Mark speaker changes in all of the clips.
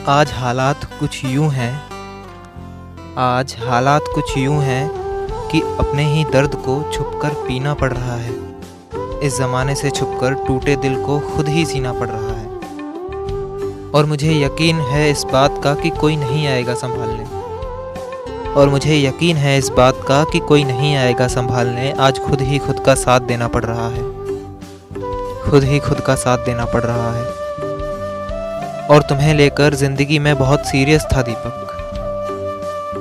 Speaker 1: आज हालात कुछ यूँ हैं आज हालात कुछ यूँ हैं कि अपने ही दर्द को छुपकर पीना पड़ रहा है। इस ज़माने से छुपकर टूटे दिल को खुद ही सीना पड़ रहा है। और मुझे यकीन है इस बात का कि कोई नहीं आएगा संभालने आज खुद ही खुद का साथ देना पड़ रहा है। और तुम्हें लेकर ज़िंदगी में बहुत सीरियस था दीपक।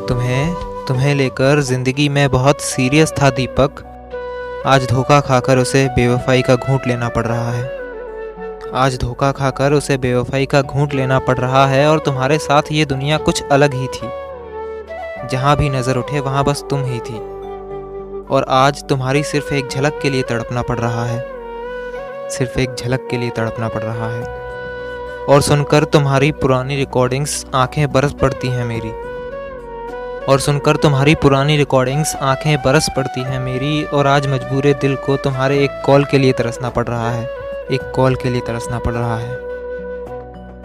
Speaker 1: तुम्हें लेकर ज़िंदगी में बहुत सीरियस था दीपक। आज धोखा खाकर उसे बेवफाई का घूंट लेना पड़ रहा है। और तुम्हारे साथ ये दुनिया कुछ अलग ही थी। जहाँ भी नज़र उठे वहाँ बस तुम ही थी। और आज तुम्हारी सिर्फ एक झलक के लिए तड़पना पड़ रहा है। और सुनकर तुम्हारी पुरानी रिकॉर्डिंग्स आंखें बरस पड़ती हैं मेरी। और आज मजबूरे दिल को तुम्हारे एक कॉल के लिए तरसना पड़ रहा है।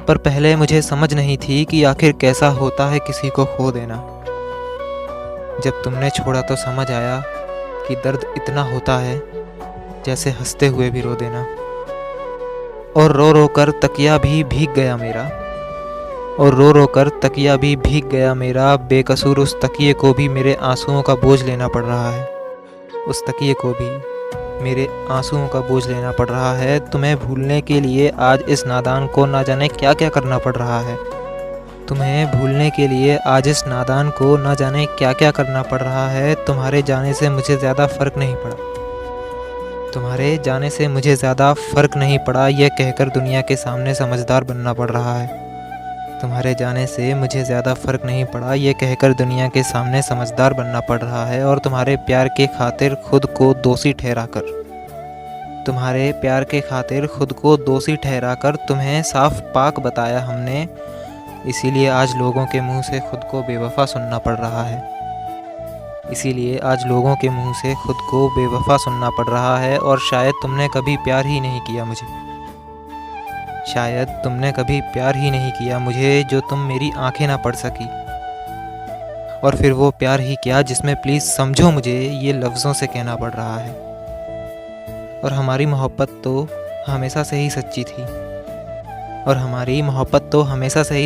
Speaker 1: पर पहले मुझे समझ नहीं थी कि आखिर कैसा होता है किसी को खो देना। जब तुमने छोड़ा तो समझ आया कि दर्द इतना होता है जैसे हंसते हुए भी रो देना। और रो रो कर तकिया भी भीग गया मेरा। बेकसूर उस तकिए को भी मेरे आंसुओं का बोझ लेना पड़ रहा है। तुम्हें भूलने के लिए आज इस नादान को ना जाने क्या क्या करना पड़ रहा है। तुम्हारे जाने से मुझे ज़्यादा फ़र्क नहीं पड़ा ये कहकर दुनिया के सामने समझदार बनना पड़ रहा है। और तुम्हारे प्यार के खातिर खुद को दोषी ठहराकर तुम्हें साफ पाक बताया हमने। इसीलिए आज लोगों के मुंह से खुद को बेवफा सुनना पड़ रहा है। और शायद तुमने कभी प्यार ही नहीं किया मुझे जो तुम मेरी आंखें ना पढ़ सकी। और फिर वो प्यार ही क्या जिसमें प्लीज़ समझो मुझे ये लफ्ज़ों से कहना पड़ रहा है। और हमारी मोहब्बत तो हमेशा से ही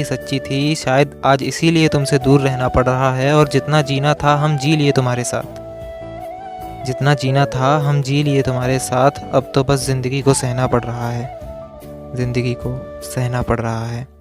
Speaker 1: सच्ची थी। शायद आज इसीलिए तुमसे दूर रहना पड़ रहा है। और जितना जीना था हम जी लिए तुम्हारे साथ। अब तो बस ज़िंदगी को सहना पड़ रहा है।